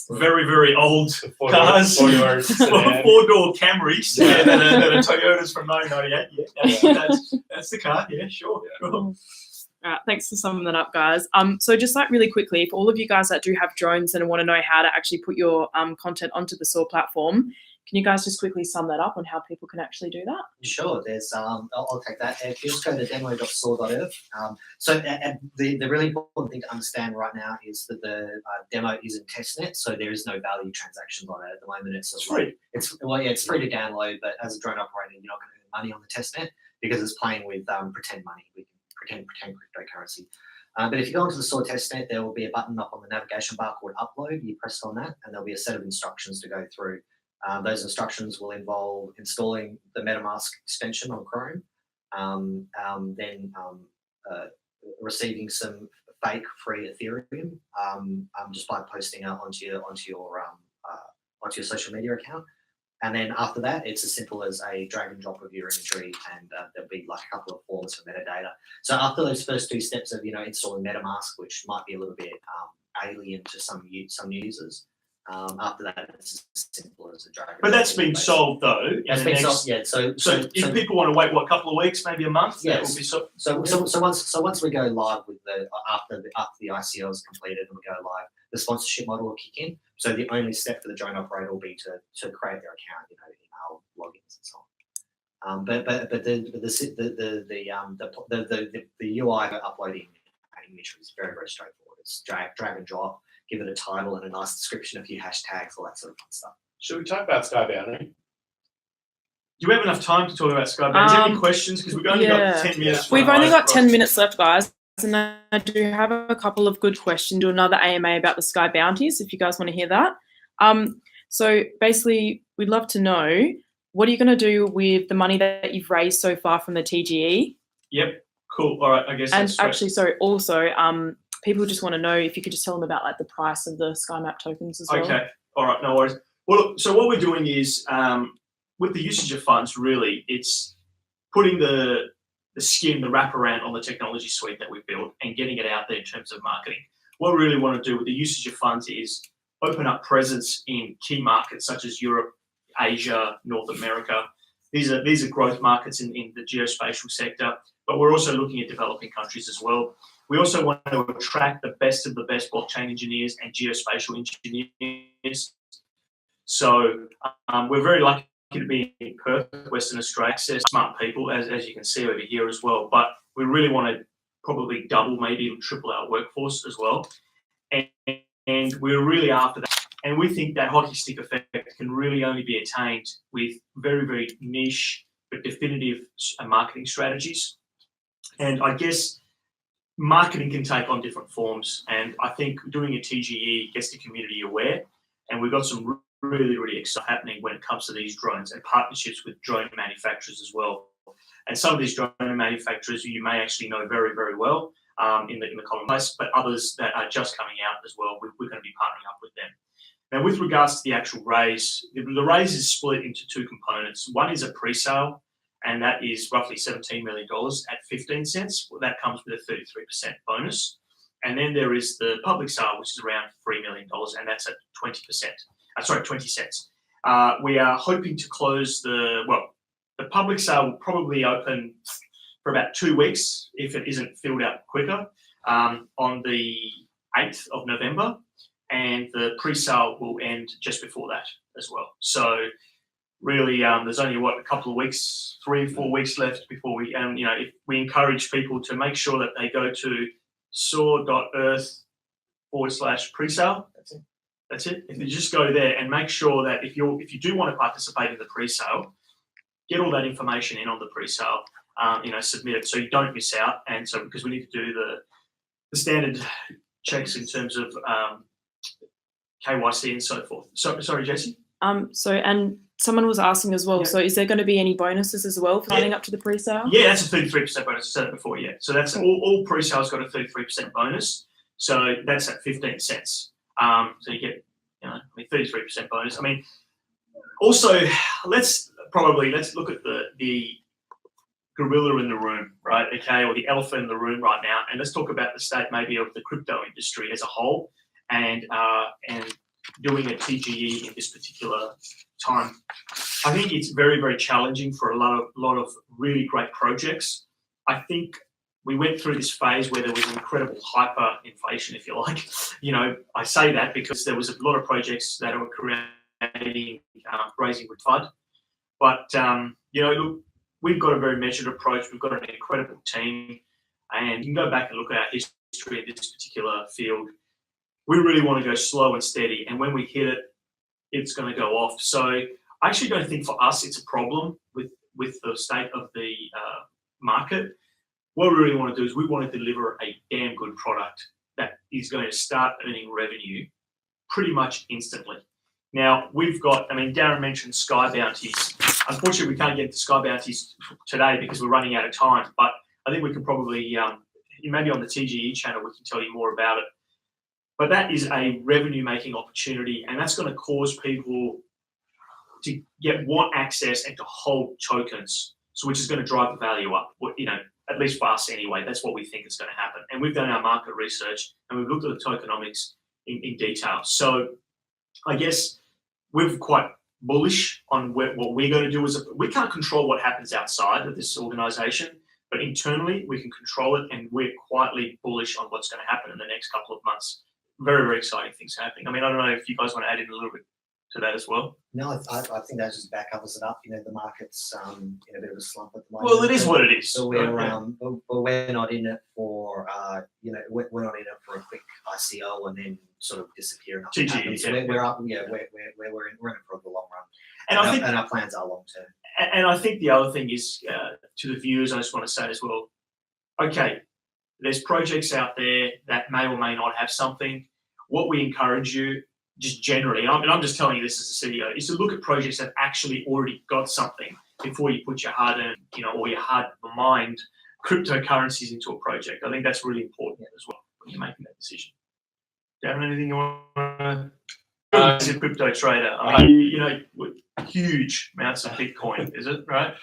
very, very old cars, four-door Camrys, that are Toyotas from 1998, that's the car. Yeah, sure. All right, thanks for summing that up, guys. So just like really quickly, for all of you guys that do have drones and want to know how to actually put your content onto the Soar platform, can you guys just quickly sum that up on how people can actually do that? Sure. There's I'll take that. If you just go to demo.soar.earth, so the really important thing to understand right now is that the demo is in testnet, so there is no value transactions on it at the moment. It's free. It's free to download, but as a drone operator, you're not going to earn money on the testnet because it's playing with pretend money. We can pretend cryptocurrency. But if you go into the Soar testnet, there will be a button up on the navigation bar called Upload. You press on that, and there'll be a set of instructions to go through. Those instructions will involve installing the MetaMask extension on Chrome, then receiving some fake free Ethereum just by posting it onto your social media account. And then after that, it's as simple as a drag and drop of your imagery, and there'll be like a couple of forms for metadata. So after those first two steps of installing MetaMask, which might be a little bit alien to some users. After that, it's as simple as a drag. But that's been solved though. That's been solved. Yeah. So if people want to wait, a couple of weeks, maybe a month, yes. That will be solved. So once we go live with after the ICO is completed and we go live, the sponsorship model will kick in. So the only step for the drone operator will be to create their account, email logins and so on. But the UI for uploading imagery is very, very straightforward. It's drag and drop. Give it a title and a nice description, a few hashtags, all that sort of fun stuff. Should we talk about sky boundary? Do we have enough time to talk about sky boundary? Is there any questions? Because we've only got 10 minutes. We've only got 10 minutes left, guys. And I do have a couple of good questions to another AMA about the sky bounties, if you guys want to hear that. So basically, we'd love to know, what are you going to do with the money that you've raised so far from the TGE? Yep, cool. All right, I guess. And actually, sorry, also, people just want to know if you could just tell them about like the price of the SkyMap tokens as well. Okay, all right, no worries. Well, look, so what we're doing is, with the usage of funds, really, it's putting the wraparound on the technology suite that we've built and getting it out there in terms of marketing. What we really want to do with the usage of funds is open up presence in key markets such as Europe, Asia, North America. These are growth markets in the geospatial sector, but we're also looking at developing countries as well. We also want to attract the best of the best blockchain engineers and geospatial engineers. So we're very lucky to be in Perth, Western Australia, access smart people, as you can see over here as well. But we really want to probably double, maybe even triple our workforce as well. And we're really after that. And we think that hockey stick effect can really only be attained with very, very niche but definitive marketing strategies. And I guess marketing can take on different forms. And I think doing a TGE gets the community aware. And we've got some really, really exciting happening when it comes to these drones and partnerships with drone manufacturers as well. And some of these drone manufacturers you may actually know very, very well in the commonplace, but others that are just coming out as well, we're going to be partnering up with them. Now, with regards to the actual raise, the raise is split into two components. One is a pre-sale, and that is roughly $17 million at 15 cents. Well, that comes with a 33% bonus. And then there is the public sale, which is around $3 million, and that's at 20 cents. We are hoping to close the public sale will probably open for about 2 weeks if it isn't filled out quicker. on the 8th of November, and the pre-sale will end just before that as well. So really, there's only a couple of weeks, 3 or 4 weeks left before we, if we encourage people to make sure that they go to soar.earth/pre-sale. That's it. If you just go there and make sure that if you do want to participate in the pre-sale, get all that information in on the pre-sale, submit it so you don't miss out. And so because we need to do the standard checks in terms of KYC and so forth. So sorry, Jessie. And someone was asking as well. Yeah. So is there going to be any bonuses as well for signing up to the pre-sale? Yeah, that's a 33% bonus. I said it before. Yeah, so that's all pre-sales got a 33% bonus. So that's at 15 cents. So you get 33% bonus. I mean, also let's look at the gorilla in the room, right? Okay, or the elephant in the room right now, and let's talk about the state maybe of the crypto industry as a whole, and doing a TGE in this particular time. I think it's very, very challenging for a lot of really great projects. I think we went through this phase where there was incredible hyperinflation, if you like. I say that because there was a lot of projects that were creating raising with FUD. But look, we've got a very measured approach. We've got an incredible team, and you can go back and look at our history in this particular field. We really want to go slow and steady, and when we hit it, it's going to go off. So I actually don't think for us it's a problem with the state of the market. What we really want to do is we want to deliver a damn good product that is going to start earning revenue pretty much instantly. Now, Darren mentioned sky bounties. Unfortunately, we can't get into sky bounties today because we're running out of time, but I think we can probably, maybe on the TGE channel, we can tell you more about it. But that is a revenue-making opportunity, and that's going to cause people to want access and to hold tokens, so which is going to drive the value up. At least for us anyway, that's what we think is going to happen. And we've done our market research and we've looked at the tokenomics in detail. So I guess we're quite bullish on what we're going to do. We can't control what happens outside of this organisation, but internally we can control it, and we're quietly bullish on what's going to happen in the next couple of months. Very, very exciting things happening. I mean, I don't know if you guys want to add in a little bit to that as well. No, I think that just back covers it up. The market's in a bit of a slump at the moment. Well, it is what it is. So we're not in it for we're not in it for a quick ICO and then sort of disappear and nothing happens. So we're up. Yeah, we're in it for the long run. And our plans are long term. And I think the other thing is to the viewers, I just want to say as well. Okay, there's projects out there that may or may not have something. What we encourage you, just generally, and I'm just telling you this as a CEO, is to look at projects that actually already got something before you put your hard-earned, or your hard-mined cryptocurrencies into a project. I think that's really important as well when you're making that decision. Darren, anything you want to? As a crypto trader, I mean, huge amounts of Bitcoin, is it right?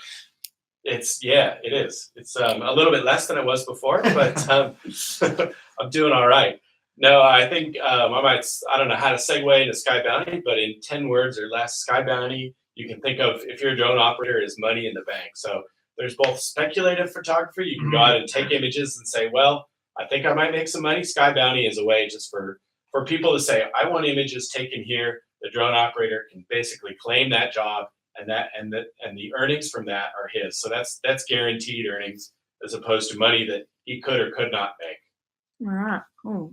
It is. It's a little bit less than it was before, but I'm doing all right. No, I think I don't know how to segue into Sky Bounty, but in 10 words or less, Sky Bounty, you can think of, if you're a drone operator, as money in the bank. So there's both speculative photography. You can go out and take images and say, well, I think I might make some money. Sky Bounty is a way just for people to say, I want images taken here. The drone operator can basically claim that job, and the earnings from that are his. So that's guaranteed earnings as opposed to money that he could or could not make. All right, cool.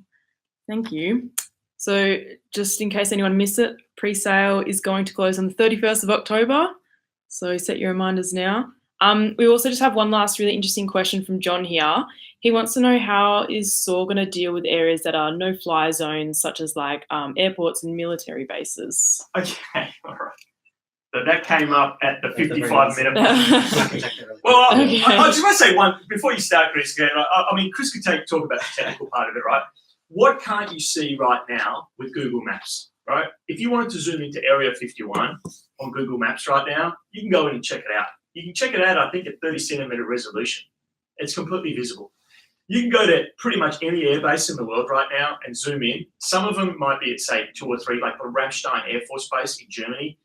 Thank you. So just in case anyone missed it, pre-sale is going to close on the 31st of October. So set your reminders now. We also just have one last really interesting question from John here. He wants to know, how is Soar going to deal with areas that are no-fly zones, such as like airports and military bases? Okay, all right. So that came up at the 55-minute mark. Well, okay. I just want to say one, before you start, Chris, I mean, Chris could talk about the technical part of it, right? What can't you see right now with Google Maps, right? If you wanted to zoom into Area 51 on Google Maps right now, you can go in and check it out. You can check it out, I think, at 30-centimeter resolution. It's completely visible. You can go to pretty much any airbase in the world right now and zoom in. Some of them might be at, say, 2 or 3, like the Ramstein Air Force Base in Germany.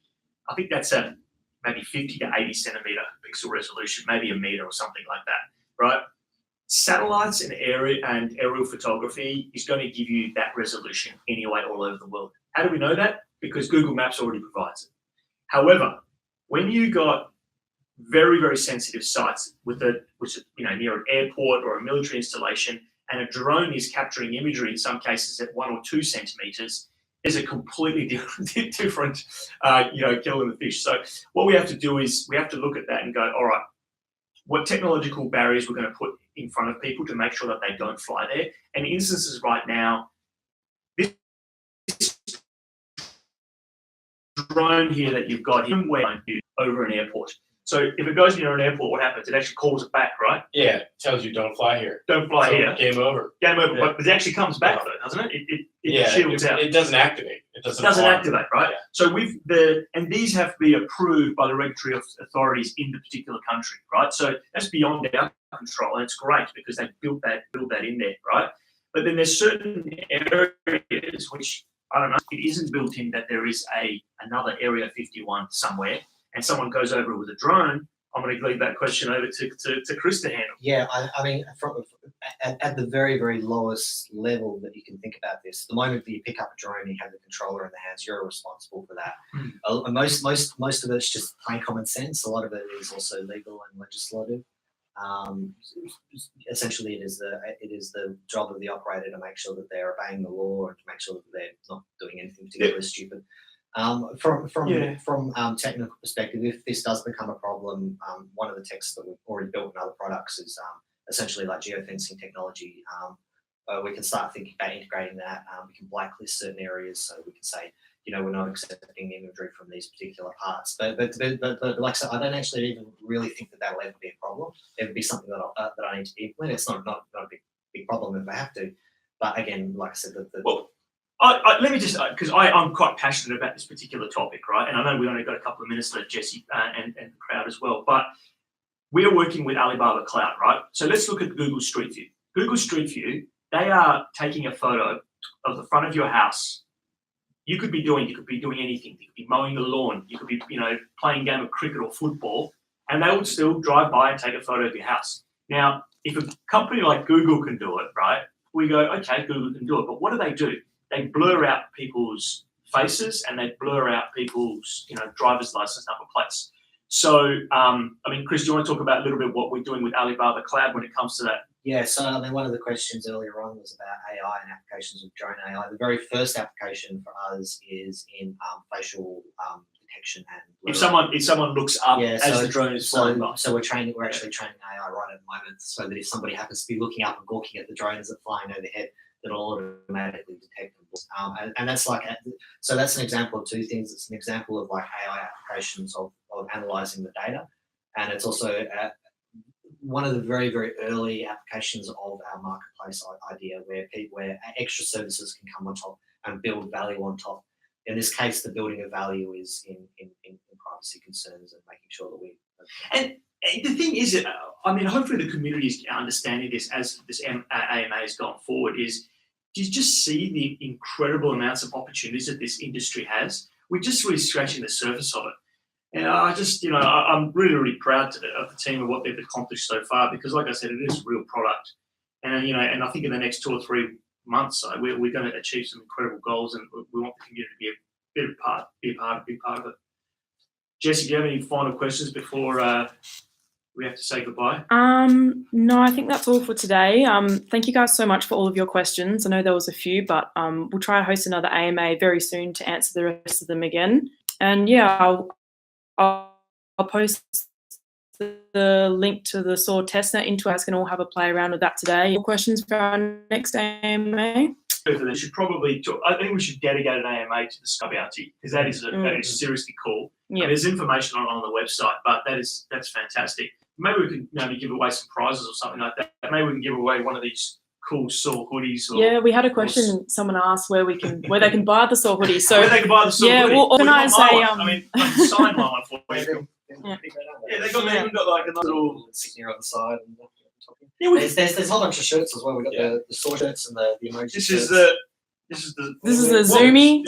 I think that's at maybe 50 to 80 centimeter pixel resolution, maybe a meter or something like that, right? satellites and aerial photography is going to give you that resolution anyway all over the world. How do we know that? Because Google Maps already provides it. However, when you got very, very sensitive sites which is near an airport or a military installation, and a drone is capturing imagery in some cases at 1 or 2 centimeters, is a completely different kettle of fish. So what we have to do is we have to look at that and go, all right, what technological barriers we're going to put in front of people to make sure that they don't fly there. And instances right now, this drone here that you've got here, over an airport. So if it goes near an airport, what happens? It actually calls it back, right? Yeah, it tells you don't fly here. Don't fly here. Game over. Game over. Yeah. But it actually comes back though, doesn't it? It shields out. It doesn't activate. It doesn't activate, right? Yeah. So and these have to be approved by the regulatory authorities in the particular country, right? So that's beyond our control, and it's great because they built that in there, right? But then there's certain areas which I don't know, it isn't built in that there is another Area 51 somewhere, and someone goes over with a drone. I'm going to leave that question over to Chris to handle. Yeah, I mean, at the very, very lowest level that you can think about this, the moment that you pick up a drone and you have the controller in the hands, you're responsible for that. Most of it's just plain common sense. A lot of it is also legal and legislative. Essentially, it is the job of the operator to make sure that they're obeying the law and to make sure that they're not doing anything particularly stupid. From technical perspective, if this does become a problem, one of the techs that we've already built in other products is essentially like geofencing technology. We can start thinking about integrating that. We can blacklist certain areas, so we can say, we're not accepting imagery from these particular parts. But like I said, I don't actually even really think that that'll ever be a problem. It would be something that I need to implement. It's not a big problem if I have to. But again, like I said, let me just, because I'm quite passionate about this particular topic, right? And I know we only got a couple of minutes left, Jessie, and the crowd as well. But we are working with Alibaba Cloud, right? So let's look at Google Street View. Google Street View, they are taking a photo of the front of your house. You could be doing anything. You could be mowing the lawn. You could be, playing a game of cricket or football, and they would still drive by and take a photo of your house. Now, if a company like Google can do it, right? We go, okay, Google can do it. But what do? They blur out people's faces and they blur out people's, driver's license number plates. So, Chris, do you want to talk about a little bit what we're doing with Alibaba Cloud when it comes to that? Yeah, so one of the questions earlier on was about AI and applications of drone AI. The very first application for us is in facial detection and blurring. If someone looks up as the drone is flying by. So we're actually training AI right at the moment, so that if somebody happens to be looking up and gawking at the drone as it's flying overhead, it'll automatically detect them. And that's so that's an example of two things. It's an example of like AI applications of analyzing the data, and it's also one of the very, very early applications of our marketplace idea where extra services can come on top and build value on top. In this case, the building of value is in privacy concerns and making sure that we. And the thing is, hopefully the community is understanding this as this AMA has gone forward, is you just see the incredible amounts of opportunities that this industry has. We're just really scratching the surface of it. And I'm really, really proud of the team of what they've accomplished so far, because like I said, it is a real product. And, and I think in the next 2 or 3 months, we're going to achieve some incredible goals, and we want the community to be a big part of it. Jessie, do you have any final questions before we have to say goodbye? No, I think that's all for today. Thank you guys so much for all of your questions. I know there was a few, but we'll try to host another AMA very soon to answer the rest of them again. And yeah, I'll post the link to the Soar testnet into us, can all have a play around with that today. More questions for our next AMA? They should probably I think we should dedicate an AMA to the Skybounty, because that is seriously cool. Yeah. There's information on the website, but that's fantastic. Maybe we can maybe give away some prizes or something like that. Maybe we can give away one of these cool Soar hoodies. Yeah, we had a question. Someone asked where they can buy the Soar hoodies. So where they can buy the Soar hoodie. We'll organise I can sign my one for you. They've got like a little insignia on the side. Yeah, there's a whole bunch of shirts as well. We've got the Soar shirts and the emoji. This is the Zoomy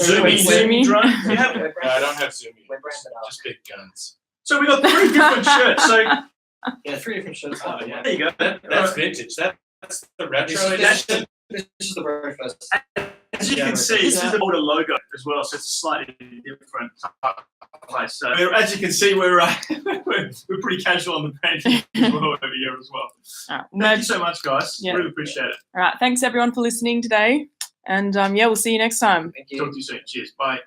drone. I don't have Zoomy. We're branded up. Just big guns. So we got 3 different shirts. So Yeah, 3 different shirts. Oh, yeah. There you go. That's vintage. That's the retro This edition. is the very first. As you can see, this is an older logo as well, so it's a slightly different place. So as you can see, we're pretty casual on the bench as well over here as well. Thank you so much, guys. Yeah. Really appreciate it. All right. Thanks everyone for listening today. And yeah, we'll see you next time. Thank you. Talk to you soon. Cheers. Bye.